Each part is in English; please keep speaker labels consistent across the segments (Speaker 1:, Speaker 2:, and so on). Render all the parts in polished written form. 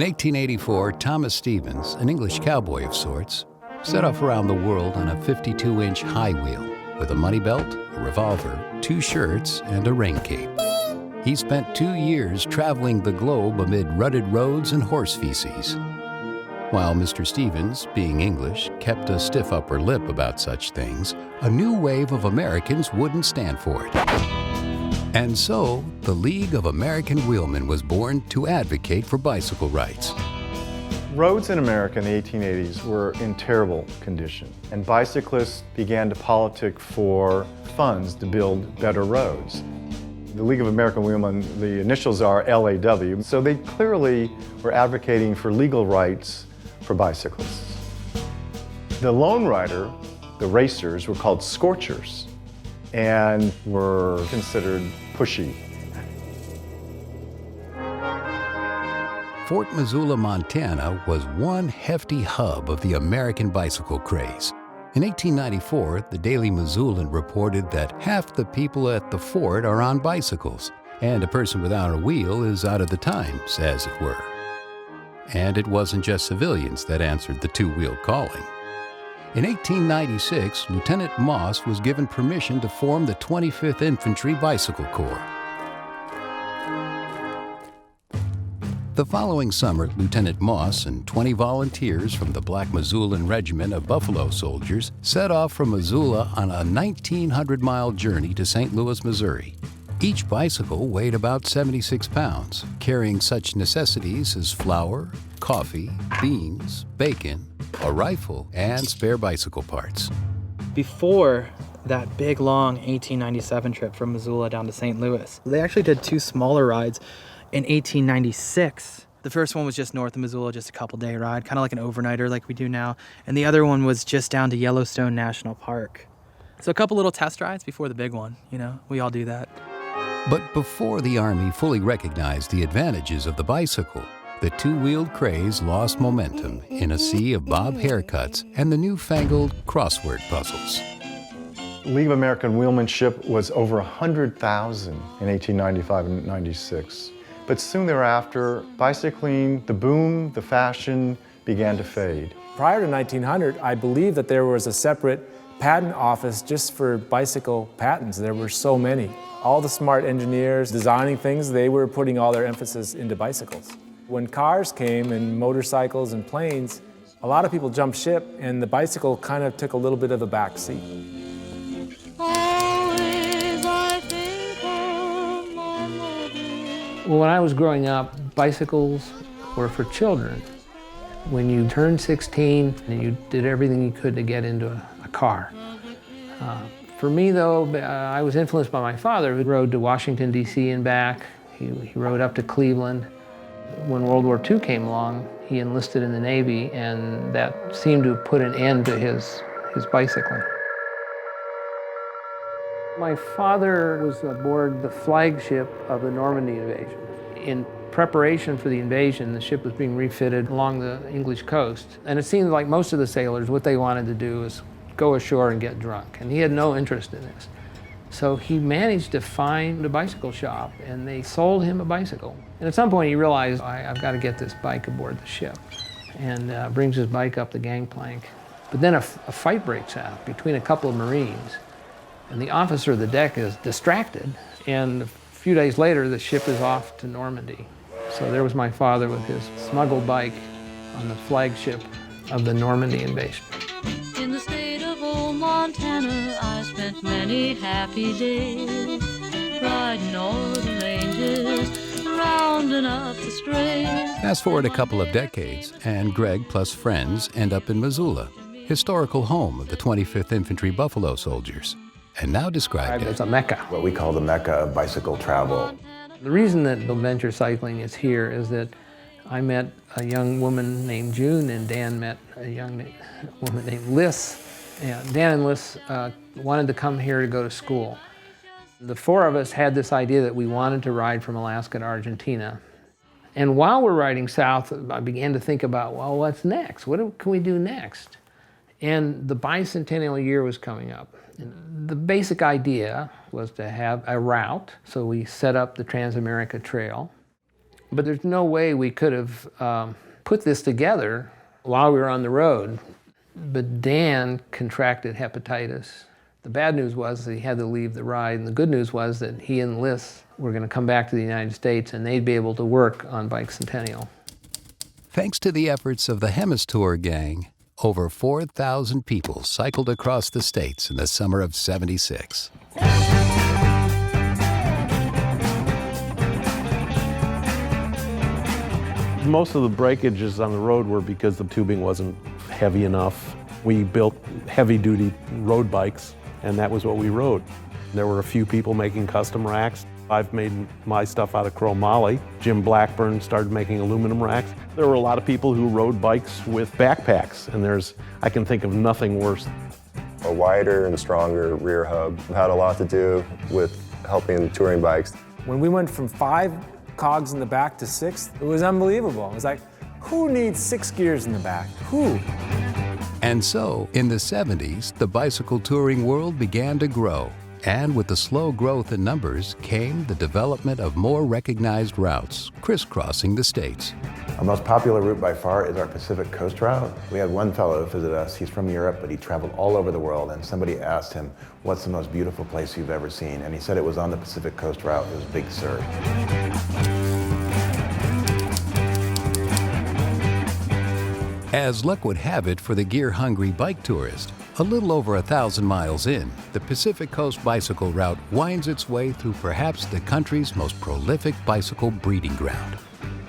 Speaker 1: In 1884, Thomas Stevens, an English cowboy of sorts, set off around the world on a 52-inch high wheel with a money belt, a revolver, 2 shirts, and a rain cape. He spent 2 years traveling the globe amid rutted roads and horse feces. While Mr. Stevens, being English, kept a stiff upper lip about such things, a new wave of Americans wouldn't stand for it. And so, the League of American Wheelmen was born to advocate for bicycle rights.
Speaker 2: Roads in America in the 1880s were in terrible condition, and bicyclists began to politic for funds to build better roads. The League of American Wheelmen, the initials are LAW, so they clearly were advocating for legal rights for bicyclists. The lone rider, the racers, were called scorchers and were considered pushy.
Speaker 1: Fort Missoula, Montana was one hefty hub of the American bicycle craze. In 1894, the Daily Missoulian reported that half the people at the fort are on bicycles, and a person without a wheel is out of the times, as it were. And it wasn't just civilians that answered the two-wheeled calling. In 1896, Lieutenant Moss was given permission to form the 25th Infantry Bicycle Corps. The following summer, Lieutenant Moss and 20 volunteers from the Black Missoulian Regiment of Buffalo Soldiers set off from Missoula on a 1,900-mile journey to St. Louis, Missouri. Each bicycle weighed about 76 pounds, carrying such necessities as flour, coffee, beans, bacon, a rifle, and spare bicycle parts.
Speaker 3: Before that big, long 1897 trip from Missoula down to St. Louis, they actually did 2 smaller rides in 1896. The first one was just north of Missoula, just a couple-day ride, kind of like an overnighter like we do now. And the other one was just down to Yellowstone National Park. So a couple little test rides before the big one, you know, we all do that.
Speaker 1: But before the Army fully recognized the advantages of the bicycle, the two-wheeled craze lost momentum in a sea of bob haircuts and the newfangled crossword puzzles.
Speaker 2: League of American Wheelmanship was over 100,000 in 1895 and 96. But soon thereafter, bicycling, the boom, the fashion began to fade.
Speaker 4: Prior to 1900, I believe that there was a separate patent office just for bicycle patents. There were so many. All the smart engineers designing things, they were putting all their emphasis into bicycles. When cars came and motorcycles and planes, a lot of people jumped ship and the bicycle kind of took a little bit of a back seat.
Speaker 5: Well, when I was growing up, bicycles were for children. When you turned 16, and you did everything you could to get into a car. For me, though, I was influenced by my father, who rode to Washington, D.C. and back. He rode up to Cleveland. When World War II came along, he enlisted in the Navy, and that seemed to put an end to his bicycling. My father was aboard the flagship of the Normandy invasion. In preparation for the invasion, the ship was being refitted along the English coast. And it seemed like most of the sailors, what they wanted to do was go ashore and get drunk. And he had no interest in this. So he managed to find a bicycle shop, and they sold him a bicycle. And at some point he realized, I've got to get this bike aboard the ship. And brings his bike up the gangplank. But then a fight breaks out between a couple of Marines. And the officer of the deck is distracted, and a few days later, the ship is off to Normandy. So there was my father with his smuggled bike on the flagship of the Normandy invasion.
Speaker 6: In the state of old Montana, I spent many happy days, riding over the ranges, rounding up the strays.
Speaker 1: Fast forward a couple of decades, and Greg plus friends end up in Missoula, historical home of the 25th Infantry Buffalo Soldiers, and now described
Speaker 5: As a mecca.
Speaker 7: What we call the mecca of bicycle travel.
Speaker 5: The reason that adventure cycling is here is that I met a young woman named June, and Dan met a young woman named Liz. And Dan and Liz wanted to come here to go to school. The 4 of us had this idea that we wanted to ride from Alaska to Argentina. And while we're riding south, I began to think about, well, what's next? What can we do next? And the bicentennial year was coming up. And the basic idea was to have a route, so we set up the Transamerica Trail. But there's no way we could have put this together while we were on the road. But Dan contracted hepatitis. The bad news was that he had to leave the ride, and the good news was that he and Liz were going to come back to the United States and they'd be able to work on Bike Centennial.
Speaker 1: Thanks to the efforts of the Hemistour gang, over 4,000 people cycled across the states in the summer of '76.
Speaker 8: Most of the breakages on the road were because the tubing wasn't heavy enough. We built heavy-duty road bikes, and that was what we rode. There were a few people making custom racks. I've made my stuff out of chromoly. Jim Blackburn started making aluminum racks. There were a lot of people who rode bikes with backpacks, and I can think of nothing worse.
Speaker 7: A wider and stronger rear hub had a lot to do with helping touring bikes.
Speaker 4: When we went from 5 cogs in the back to 6, it was unbelievable. It was like, who needs 6 gears in the back? Who?
Speaker 1: And so, in the '70s, the bicycle touring world began to grow. And with the slow growth in numbers came the development of more recognized routes, crisscrossing the states.
Speaker 7: Our most popular route by far is our Pacific Coast route. We had one fellow visit us. He's from Europe, but he traveled all over the world, and somebody asked him, "What's the most beautiful place you've ever seen?" And he said it was on the Pacific Coast route. It was Big Sur.
Speaker 1: As luck would have it for the gear-hungry bike tourist, a little over 1,000 miles in, the Pacific Coast bicycle route winds its way through perhaps the country's most prolific bicycle breeding ground,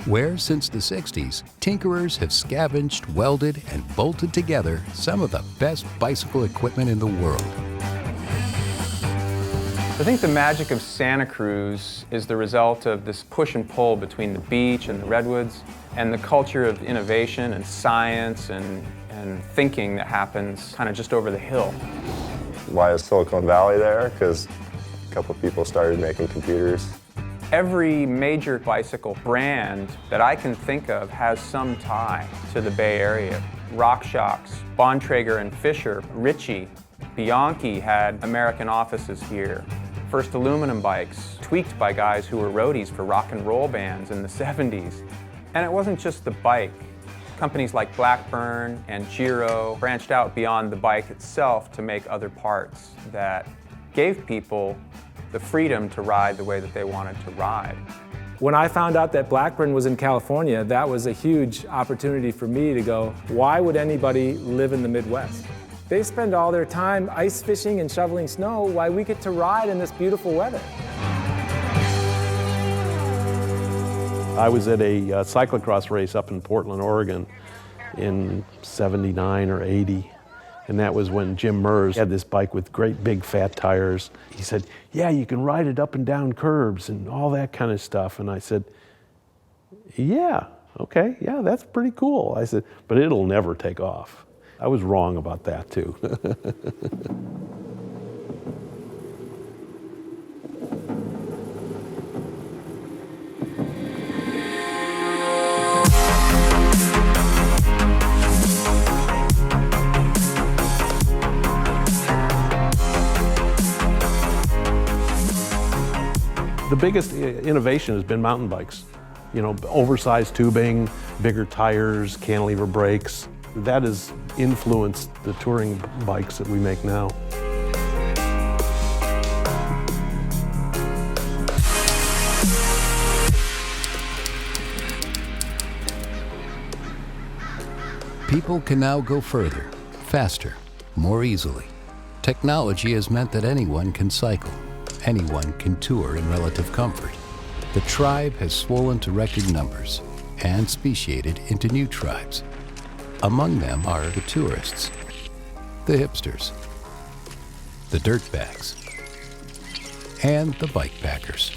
Speaker 1: where since the '60s, tinkerers have scavenged, welded, and bolted together some of the best bicycle equipment in the world.
Speaker 9: I think the magic of Santa Cruz is the result of this push and pull between the beach and the redwoods and the culture of innovation and science and thinking that happens kind of just over the hill.
Speaker 7: Why is Silicon Valley there? Because a couple people started making computers.
Speaker 9: Every major bicycle brand that I can think of has some tie to the Bay Area. RockShox, Bontrager and Fisher, Ritchie, Bianchi had American offices here. First aluminum bikes, tweaked by guys who were roadies for rock and roll bands in the '70s. And it wasn't just the bike. Companies like Blackburn and Giro branched out beyond the bike itself to make other parts that gave people the freedom to ride the way that they wanted to ride.
Speaker 4: When I found out that Blackburn was in California, that was a huge opportunity for me to go, why would anybody live in the Midwest? They spend all their time ice fishing and shoveling snow while we get to ride in this beautiful weather.
Speaker 8: I was at a cyclocross race up in Portland, Oregon in '79 or '80. And that was when Jim Mers had this bike with great big fat tires. He said, "Yeah, you can ride it up and down curbs and all that kind of stuff." And I said, "Yeah, okay, yeah, that's pretty cool." I said, "But it'll never take off." I was wrong about that too. The biggest innovation has been mountain bikes. You know, oversized tubing, bigger tires, cantilever brakes. That has influenced the touring bikes that we make now.
Speaker 1: People can now go further, faster, more easily. Technology has meant that anyone can cycle. Anyone can tour in relative comfort. The tribe has swollen to record numbers and speciated into new tribes. Among them are the tourists, the hipsters, the dirtbags, and the bikepackers.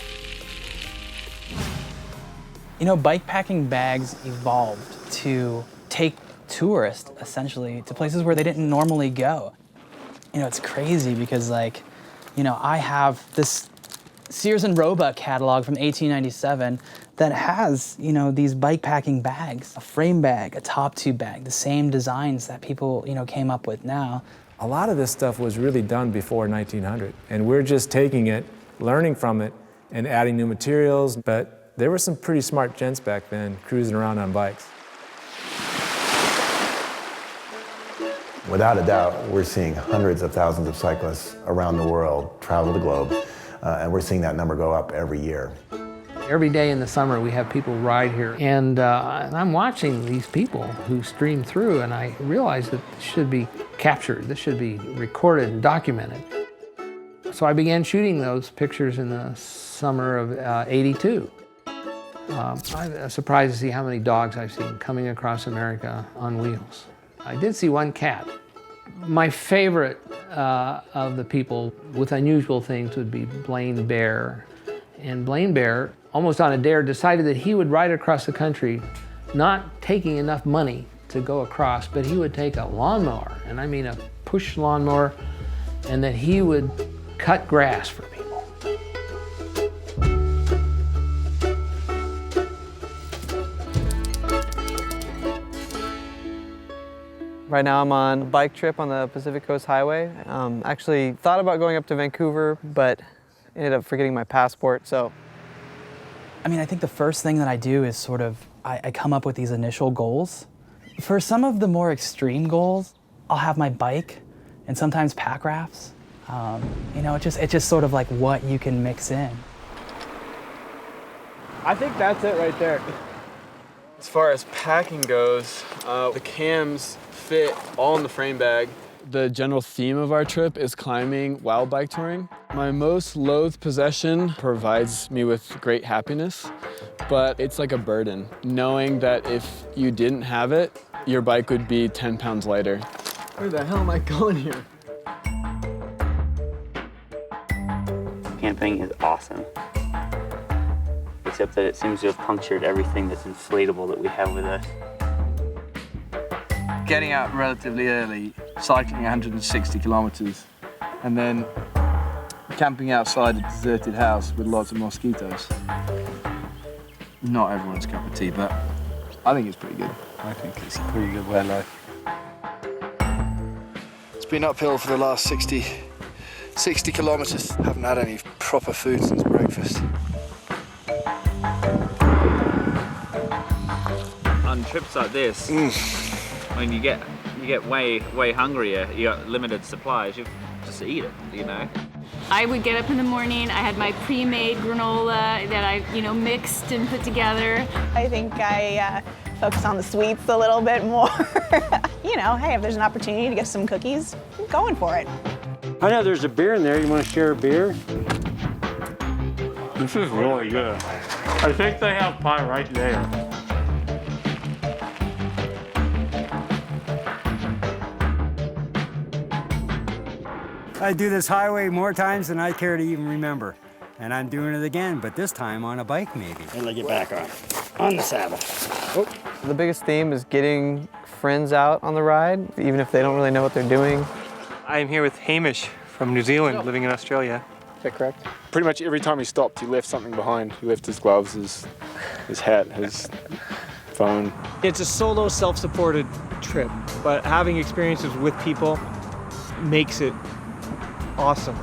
Speaker 3: You know, bikepacking bags evolved to take tourists, essentially, to places where they didn't normally go. You know, it's crazy because, like, you know, I have this Sears and Roebuck catalog from 1897 that has, you know, these bikepacking bags, a frame bag, a top tube bag, the same designs that people, you know, came up with now.
Speaker 4: A lot of this stuff was really done before 1900, and we're just taking it, learning from it, and adding new materials. But there were some pretty smart gents back then cruising around on bikes.
Speaker 7: Without a doubt, we're seeing hundreds of thousands of cyclists around the world travel the globe, and we're seeing that number go up every year.
Speaker 5: Every day in the summer we have people ride here, and I'm watching these people who stream through, and I realize that this should be captured, this should be recorded and documented. So I began shooting those pictures in the summer of '82. I'm surprised to see how many dogs I've seen coming across America on wheels. I did see one cat. My favorite of the people with unusual things would be Blaine Bear. And Blaine Bear, almost on a dare, decided that he would ride across the country, not taking enough money to go across, but he would take a lawnmower, and I mean a push lawnmower, and that he would cut grass for people.
Speaker 10: Right now I'm on a bike trip on the Pacific Coast Highway. Actually thought about going up to Vancouver, but ended up forgetting my passport, so.
Speaker 3: I mean, I think the first thing that I do is sort of, I come up with these initial goals. For some of the more extreme goals, I'll have my bike and sometimes pack rafts. You know, it's just sort of like what you can mix in.
Speaker 11: I think that's it right there. As far as packing goes, the cams fit all in the frame bag. The general theme of our trip is climbing while bike touring. My most loathed possession provides me with great happiness, but it's like a burden, knowing that if you didn't have it, your bike would be 10 pounds lighter. Where the hell am I going here?
Speaker 12: Camping is awesome, except that it seems to have punctured everything that's inflatable that we have with us.
Speaker 11: Getting out relatively early, cycling 160 kilometers, and then camping outside a deserted house with lots of mosquitoes. Not everyone's cup of tea, but I think it's pretty good.
Speaker 13: I think it's a pretty good way of life. It's been uphill for the last 60 kilometers. Haven't had any proper food since breakfast.
Speaker 14: On trips like this, when you get way hungrier, you got limited supplies, you just eat it, you know.
Speaker 15: I would get up in the morning, I had my pre-made granola that I, mixed and put together.
Speaker 16: I think I focus on the sweets a little bit more. Hey, if there's an opportunity to get some cookies, I'm going for it.
Speaker 17: I know there's a beer in there. You want to share a beer?
Speaker 18: This is really good. I think they have pie right there.
Speaker 19: I do this highway more times than I care to even remember. And I'm doing it again, but this time on a bike maybe.
Speaker 17: And let you back on the saddle.
Speaker 10: Oh. The biggest theme is getting friends out on the ride, even if they don't really know what they're doing.
Speaker 20: I'm here with Hamish from New Zealand, living in Australia.
Speaker 10: Is that correct?
Speaker 20: Pretty much every time he stopped, he left something behind. He left his gloves, his hat, his phone.
Speaker 21: It's a solo, self-supported trip, but having experiences with people makes it awesome.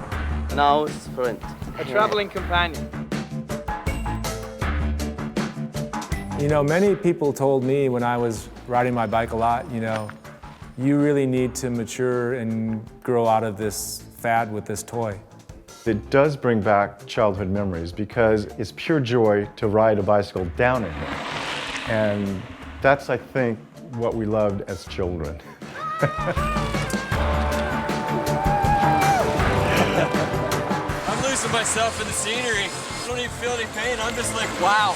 Speaker 12: Now it's sprint.
Speaker 21: A traveling companion.
Speaker 4: Many people told me when I was riding my bike a lot, you really need to mature and grow out of this fad with this toy.
Speaker 2: It does bring back childhood memories because it's pure joy to ride a bicycle down a hill. And that's, I think, what we loved as children.
Speaker 22: I'm losing myself in the scenery. I don't even feel any pain. I'm just like, wow.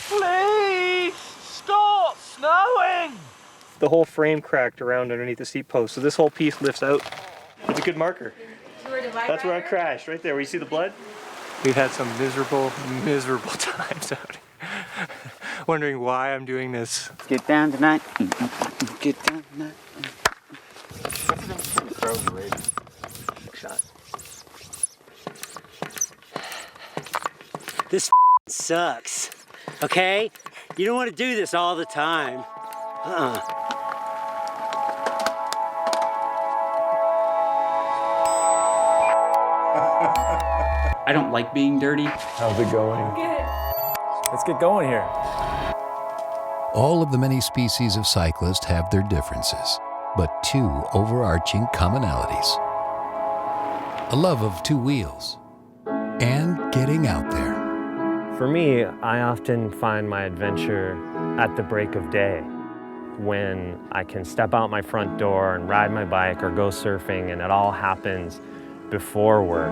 Speaker 21: Please stop snowing!
Speaker 20: The whole frame cracked around underneath the seat post, so this whole piece lifts out. It's a good marker. That's where I crashed, right there, where you see the blood. We've had some miserable times out here. Wondering why I'm doing this.
Speaker 12: Get down tonight. Get down tonight.
Speaker 20: Shot.
Speaker 17: This sucks, okay? You don't want to do this all the time.
Speaker 6: I don't like being dirty.
Speaker 8: How's it going?
Speaker 15: Good.
Speaker 4: Let's get going here.
Speaker 1: All of the many species of cyclists have their differences, but two overarching commonalities. A love of two wheels and getting out there.
Speaker 9: For me, I often find my adventure at the break of day, when I can step out my front door and ride my bike or go surfing, and it all happens before work.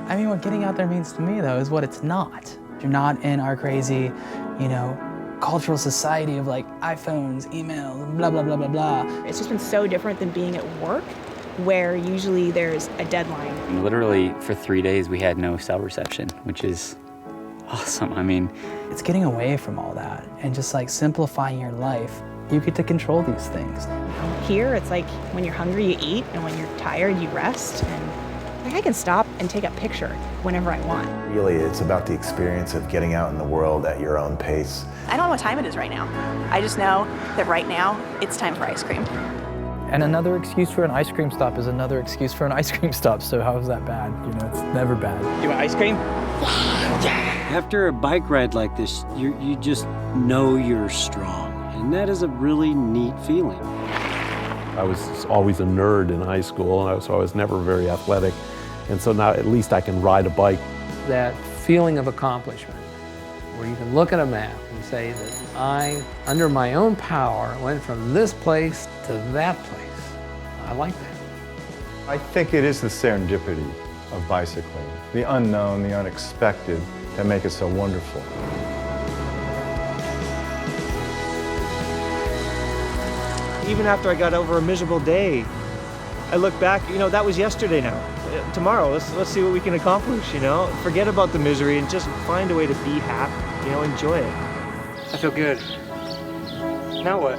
Speaker 3: I mean, what getting out there means to me, though, is what it's not. You're not in our crazy, cultural society of like iPhones, emails, blah, blah, blah, blah, blah.
Speaker 16: It's just been so different than being at work, where usually there's a deadline.
Speaker 6: And literally for 3 days we had no cell reception, which is awesome. I mean,
Speaker 3: it's getting away from all that and just like simplifying your life. You get to control these things.
Speaker 16: Here, it's like when you're hungry, you eat, and when you're tired, you rest. And I can stop and take a picture whenever I want.
Speaker 7: Really, it's about the experience of getting out in the world at your own pace.
Speaker 16: I don't know what time it is right now. I just know that right now, it's time for ice cream.
Speaker 3: And another excuse for an ice cream stop is another excuse for an ice cream stop. So how is that bad? It's never bad.
Speaker 17: You want ice cream? Yeah. After a bike ride like this, you just know you're strong. And that is a really neat feeling.
Speaker 8: I was always a nerd in high school, and so I was never very athletic. And so now at least I can ride a bike.
Speaker 5: That feeling of accomplishment, where you can look at a map and say that I, under my own power, went from this place to that place. I like that.
Speaker 2: I think it is the serendipity of bicycling, the unknown, the unexpected, that make it so wonderful.
Speaker 21: Even after I got over a miserable day, I look back, that was yesterday now. Tomorrow, let's see what we can accomplish, Forget about the misery and just find a way to be happy, enjoy it.
Speaker 20: I feel good. Now what?